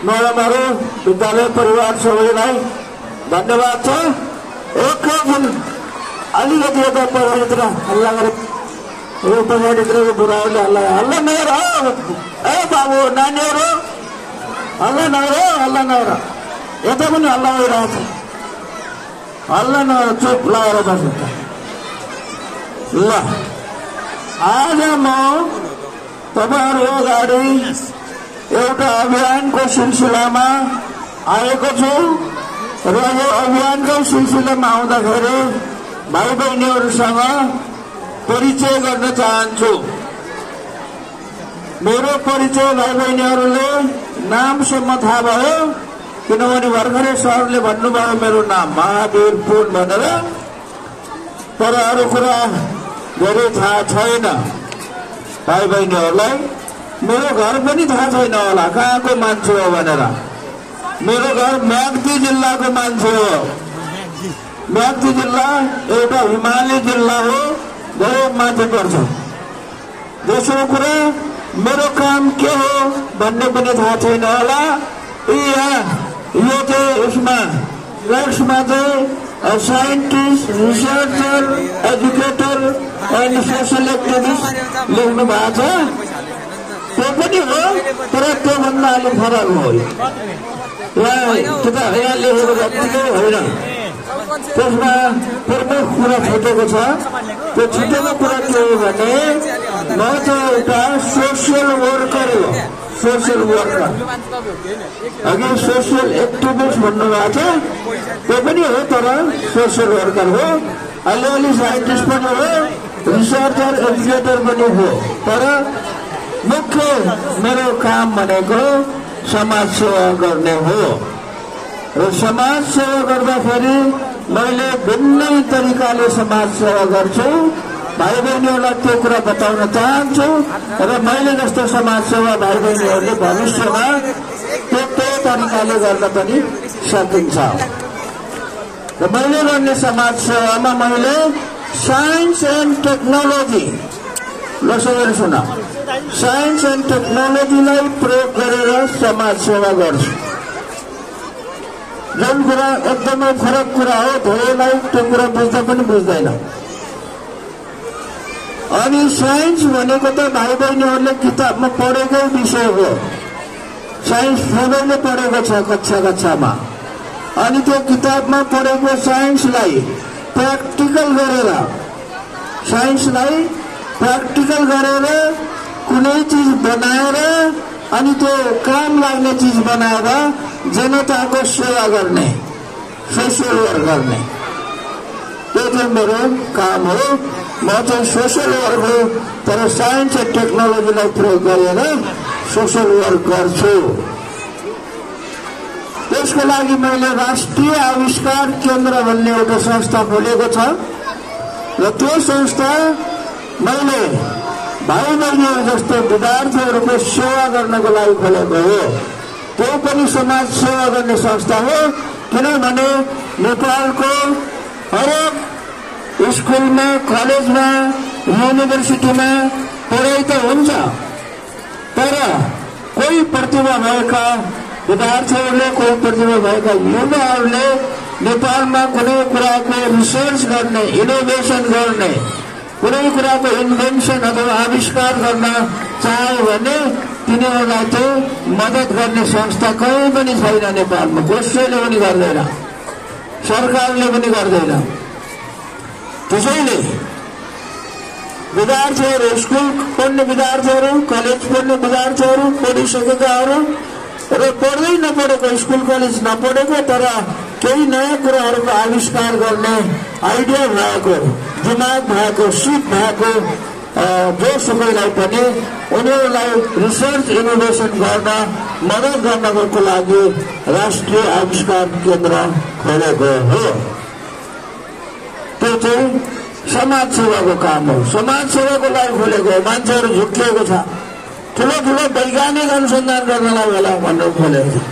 म्याडमहरू विद्यालय परिवार सबैलाई धन्यवाद छ। एकैछिन अलिकति यता पछाडितिर हल्ला गरे यो पछाडितिरको बुढाहरूले हल्ला नगर। ए बाबु नानीहरू हल्ला नगर यता पनि हल्ला भइरहेको छ। हल्ला नगर चुप लगाएर बस्नु। ल आज म तपाईहरु अगाडि एउटा अभियानको सिलसिलामा आएको छु र यो अभियानको सिलसिलामा आउँदाखेरि भाइ बहिनीहरूसँग परिचय गर्न चाहन्छु। मेरो परिचय भाइ बहिनीहरूले नामसम्म थाहा भयो, किनभने भर्खरै सरले भन्नुभयो मेरो नाम महावीर पुन भनेर। तर अरू कुरा धेरै थाहा छैन भाइ बहिनीहरूलाई। मेरो घर पनि थाहा छैन होला कहाँको मान्छे हो भनेर। मेरो घर म्याग्दी जिल्लाको मान्छे हो। म्याग्दी जिल्ला एउटा हिमाली जिल्ला हो, धेरै माथि पर्छ। दोस्रो कुरा मेरो काम के हो भन्ने पनि थाहा छैन होला। यो चाहिँ यसमा चाहिँ scientist, researcher, educator and social activist लेख्नु भएको छ। त्यो पनि हो, तर त्योभन्दा अलिक फरक हो। यहाँ लेखेको जत्तिकै होइन। त्यसमा प्रमुख कुरा छुटेको छ। त्यो छुटेको कुरा के हो भने म चाहिँ एउटा सोसियल वर्कर हो। सोसियल वर्कर अघि सोसियल एक्टिभिस्ट भन्नुभएको छ, त्यो पनि हो, तर सोसियल वर्कर हो। अलिअलि साइन्टिस्ट पनि हो, रिसर्चर, एजुकेटर पनि हो। तर मुख्य मेरो काम भनेको समाज सेवा गर्ने हो। र समाज सेवा गर्दाखेरि मैले भिन्नै तरिकाले समाज सेवा गर्छु। भाइ बहिनीहरूलाई त्यो कुरा बताउन चाहन्छु र मैले जस्तो समाज सेवा भाइ बहिनीहरूले भविष्यमा त्यो तरिकाले गर्न पनि सकिन्छ। र मैले गर्ने समाज सेवामा मैले साइन्स एन्ड टेक्नोलोजी, ल सुन, साइन्स एन्ड टेक्नोलोजीलाई प्रयोग गरेर समाज सेवा गर्छु। जुन कुरा एकदमै फरक कुरा हो, धेरैलाई त्यो कुरा बुझ्दा पनि बुझ्दैन। अनि साइन्स भनेको त भाइ बहिनीहरूले किताबमा पढेकै विषय हो। साइन्स सबैले पढेको छ कक्षामा। अनि त्यो किताबमा पढेको साइन्सलाई प्र्याक्टिकल गरेर कुनै चिज बनाएर अनि त्यो काम लाग्ने चिज बनाएर जनताको सेवा गर्ने, सोसियल वर्क गर्ने, त्यो चाहिँ मेरो काम हो। म चाहिँ सोसियल वर्क हो, तर साइन्स एन्ड टेक्नोलोजीलाई प्रयोग गरेर सोसियल वर्क गर्छु। त्यसको लागि मैले राष्ट्रिय आविष्कार केन्द्र भन्ने एउटा संस्था खोलेको छ र त्यो संस्था मैले भाइ बहिनीहरू जस्तो विद्यार्थीहरूको सेवा गर्नको लागि खोलेको हो। त्यो पनि समाज सेवा गर्ने संस्था हो, किनभने नेपालको हरेक स्कुलमा, कलेजमा, युनिभर्सिटीमा पढाइ त हुन्छ, तर कोही प्रतिभा भएका विद्यार्थीहरूले, कोही प्रतिभा भएका युवाहरूले नेपालमा कुनै कुराको रिसर्च गर्ने, इनोभेसन गर्ने, कुनै कुराको इन्भेन्सन अथवा आविष्कार गर्न चाह्यो भने तिनीहरूलाई चाहिँ मद्दत गर्ने संस्था कहीँ पनि छैन नेपालमा। कसैले पनि गर्दैन, सरकारले पनि गर्दैन। त्यसैले विद्यार्थीहरू, स्कुल पढ्ने विद्यार्थीहरू, कलेज पढ्ने विद्यार्थीहरू, पढिसकेकाहरू र पढ्दै नपढेको, स्कुल कलेज नपढेको तर केही नयाँ कुराहरूको आविष्कार गर्ने आइडिया भएको, दिमाग भएको, सिप भएको जो सबैलाई पनि उनीहरूलाई रिसर्च इनोभेसन गर्न मद्दत गर्नको लागि राष्ट्रिय आविष्कार केन्द्र खोलेको हो। त्यो चाहिँ समाज सेवाको काम हो। समाज सेवाको लागि खोलेको हो। मान्छेहरू झुक्किएको छ, ठुलो ठुलो वैज्ञानिक अनुसन्धान गर्नलाई होला भनेर खोलेको छ।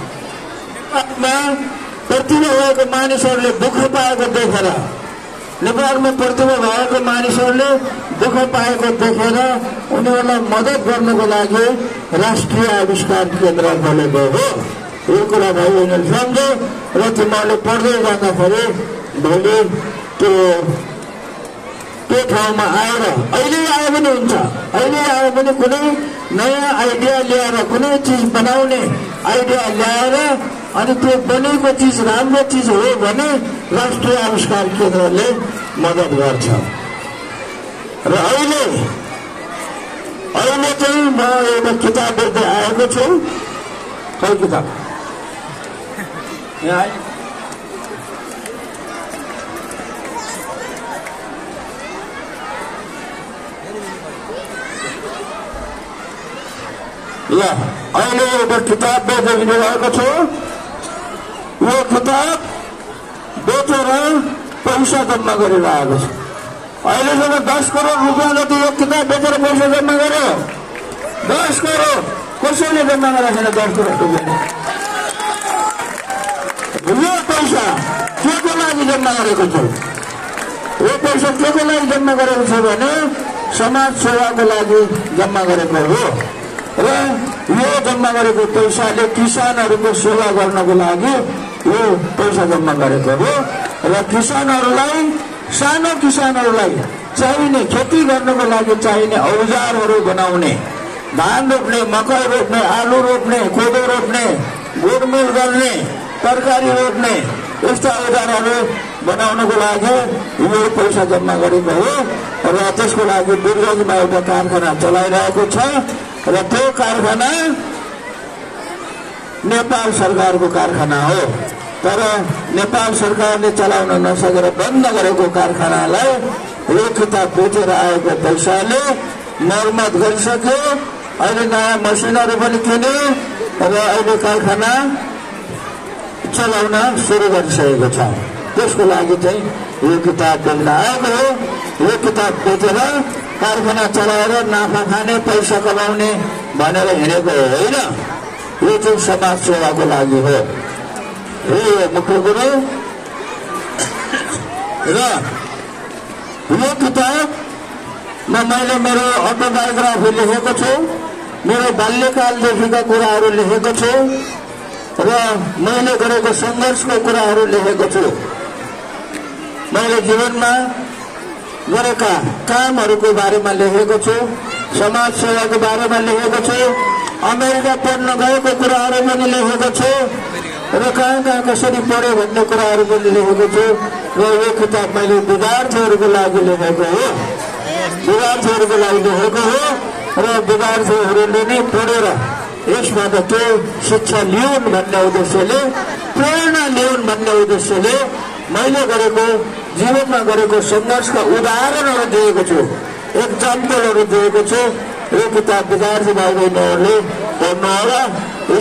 प्रतिभा भएको मानिसहरूले दुःख पाएको देखेर, नेपालमा प्रतिभा भएको मानिसहरूले दुःख पाएको देखेर उनीहरूलाई मद्दत गर्नको लागि राष्ट्रिय आविष्कार केन्द्र खोलेको हो। यो कुरा भयो उनीहरूले सम्झे र तिमीहरूले पढ्दै जाँदाखेरि भोलि त्यो ठाउँमा आएर अहिले आयो भने हुन्छ, अहिले आयो भने कुनै नयाँ आइडिया ल्याएर कुनै चिज बनाउने आइडिया ल्याएर अनि त्यो बनेको चिज राम्रो चिज हो भने राष्ट्रिय आविष्कार केन्द्रले मद्दत गर्छ। र अहिले चाहिँ म एउटा किताब बेच्दै आएको छु। खै किताब यहाँ ल अहिले एउटा किताब बेच्दै हिँडिरहेको छु। यो किताब बेचेर पैसा जम्मा गरिरहेको छु। अहिलेसम्म 10 करोड रुपियाँ जति यो किताब बेचेर पैसा जम्मा गर्यो। 10 करोड कसैले जम्मा गरेको छैन। 10 करोड रुपियाँ यो पैसा के को लागि जम्मा गरेको छु? यो पैसा के को लागि जम्मा गरेको छु भने समाज सेवाको लागि जम्मा गरेको हो। र यो जम्मा गरेको पैसाले किसानहरूको सेवा गर्नको लागि यो पैसा जम्मा गरेको हो। र किसानहरूलाई, सानो किसानहरूलाई चाहिने खेती गर्नको लागि चाहिने औजारहरू बनाउने, धान रोप्ने, मकै रोप्ने, आलु रोप्ने, कोदो रोप्ने, गोडमेल गर्ने, तरकारी रोप्ने यस्ता औजारहरू बनाउनको लागि यो पैसा जम्मा गरेको हो। र त्यसको लागि वीरगञ्जमा एउटा कारखाना चलाइरहेको छ। र त्यो कारखाना नेपाल सरकारको कारखाना हो। तर नेपाल सरकारले चलाउन नसकेर बन्द गरेको कारखानालाई यो किताब बेचेर आएको पैसाले मर्मत गरिसक्यो। अहिले नयाँ मसिनहरू पनि किन्यो र अहिले कारखाना चलाउन सुरु गरिसकेको छ। त्यसको लागि चाहिँ यो किताब बेच्न आएको हो। यो किताब बेचेर कारखाना चलाएर नाफा खाने, पैसा कमाउने भनेर हिँडेको होइन। यो चाहिँ समाज सेवाको लागि हो। यो मुख्य कुरो। र यो किताबमा मैले मेरो अटोबायोग्राफी लेखेको छु, मेरो बाल्यकालदेखिका कुराहरू लेखेको छु र मैले गरेको सङ्घर्षको कुराहरू लेखेको छु। मैले जीवनमा गरेका कामहरूको बारेमा लेखेको छु, समाज सेवाको बारेमा लेखेको छु, अमेरिका पढ्न गएको कुराहरू पनि लेखेको छु र कहाँ कसरी पढ्यो भन्ने कुराहरू पनि लेखेको छु। र यो किताब मैले विद्यार्थीहरूको लागि लेखेको हो, विद्यार्थीहरूको लागि लेखेको हो। र विद्यार्थीहरूले नै पढेर यसबाट के शिक्षा लिउन् भन्ने उद्देश्यले, प्रेरणा लिउन् भन्ने उद्देश्यले मैले गरेको जीवनमा गरेको सङ्घर्षका उदाहरणहरू दिएको छु, एक्जाम्पलहरू दिएको छु। यो किताब विद्यार्थी भाइ बहिनीहरूले पढ्नु होला।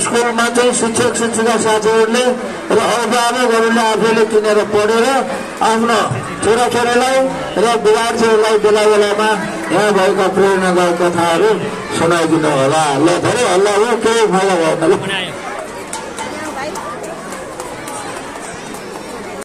स्कुलमा चाहिँ शिक्षक शिक्षिका साथीहरूले र अभिभावकहरूले आफैले किनेर पढेर आफ्नो छोराछोरीलाई र विद्यार्थीहरूलाई बेला बेलामा यहाँ भएका प्रेरणादायक कथाहरू सुनाइदिनु होला। ल धेरै हल्ला हो, केही फाइदा भएन।